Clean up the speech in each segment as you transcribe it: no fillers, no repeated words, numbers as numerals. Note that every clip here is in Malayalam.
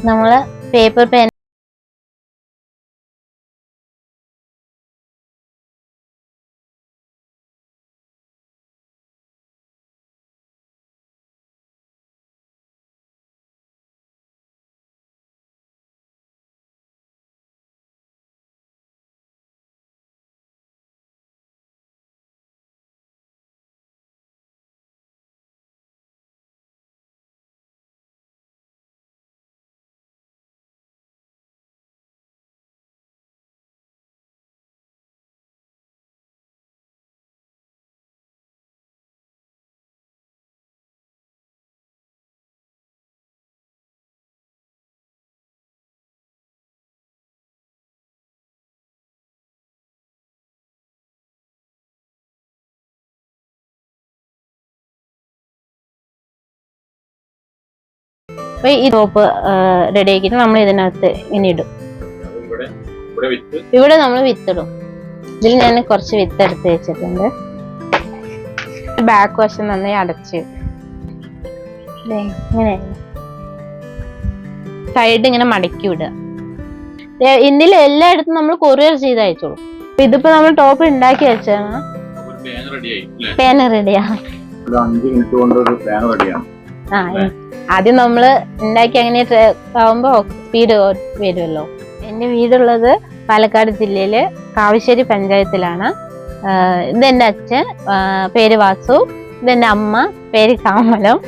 നമ്മള് പേപ്പർ പെൻ അപ്പൊ ഈ ടോപ്പ് റെഡി ആക്കിയിട്ട് നമ്മൾ ഇതിനകത്ത് ഇങ്ങനെ ഇടും. ഇവിടെ നമ്മൾ വിത്തിടും. ഇതിൽ ഞാൻ കുറച്ച് വിത്ത് എടുത്ത് വെച്ചിട്ടുണ്ട്. ബാക്ക് വശം നന്നായി അടച്ച് ഇങ്ങനെ സൈഡ് ഇങ്ങനെ മടക്കി വിടുക. ഇന്ത്യയിൽ എല്ലായിടത്തും നമ്മൾ കൊറിയർ ചെയ്ത് അയച്ചോളൂ. ഇതിപ്പോ നമ്മൾ ടോപ്പ് ഉണ്ടാക്കി വെച്ചാണ് പേന റെഡിയാണ്. ആദ്യം നമ്മള് ഉണ്ടാക്കി അങ്ങനെ ആവുമ്പോ സ്പീഡ് വരുമല്ലോ. എന്റെ വീടുള്ളത് പാലക്കാട് ജില്ലയില് കാവശ്ശേരി പഞ്ചായത്തിലാണ്. ഇതെന്റെ അച്ഛൻ, പേര് വാസു. ഇതെന്റെ അമ്മ, പേര് കാമലം.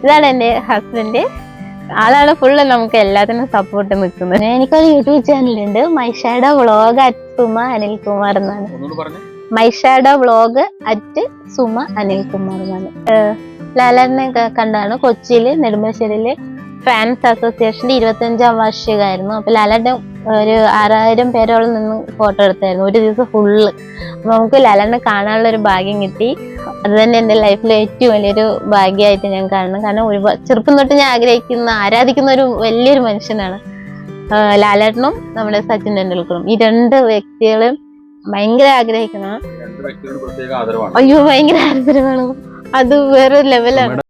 ഇതാണ് എന്റെ ഹസ്ബൻഡ്. ആളാണ് ഫുള്ള് നമുക്ക് എല്ലാത്തിനും സപ്പോർട്ട് നിൽക്കുന്നത്. എനിക്കൊരു യൂട്യൂബ് ചാനലുണ്ട്, മൈഷാഡോ വ്ളോഗ് @സുമ അനിൽകുമാർ എന്നാണ്. മൈഷാഡോ വ്ളോഗ് @സുമ അനിൽകുമാർ എന്നാണ്. ലാലേട്ടനെ കണ്ടാണ് കൊച്ചിയില് നെടുമ്പാശ്ശേരിയില് ഫാൻസ് അസോസിയേഷന്റെ 25ാം വാർഷികമായിരുന്നു. അപ്പൊ ലാലേട്ടൻ ഒരു 6000 പേരോളം നിന്ന് ഫോട്ടോ എടുത്തായിരുന്നു ഒരു ദിവസം ഫുള്ള്. അപ്പൊ നമുക്ക് ലാലേട്ടനെ കാണാനുള്ള ഒരു ഭാഗ്യം കിട്ടി. അത് തന്നെ എന്റെ ലൈഫിലെ ഏറ്റവും വലിയൊരു ഭാഗ്യമായിട്ട് ഞാൻ കാണണം. കാരണം ഒരുപാട് ചെറുപ്പം തൊട്ട് ഞാൻ ആരാധിക്കുന്ന ഒരു വലിയൊരു മനുഷ്യനാണ് ലാലേട്ടനും നമ്മുടെ സച്ചിൻ ടെണ്ടുൽക്കറും. ഈ 2 വ്യക്തികളും ഭയങ്കര ആഗ്രഹിക്കണം. അയ്യോ, ഭയങ്കര ആദരവാണ്. അത് വേറൊരു ലെവലാണ്.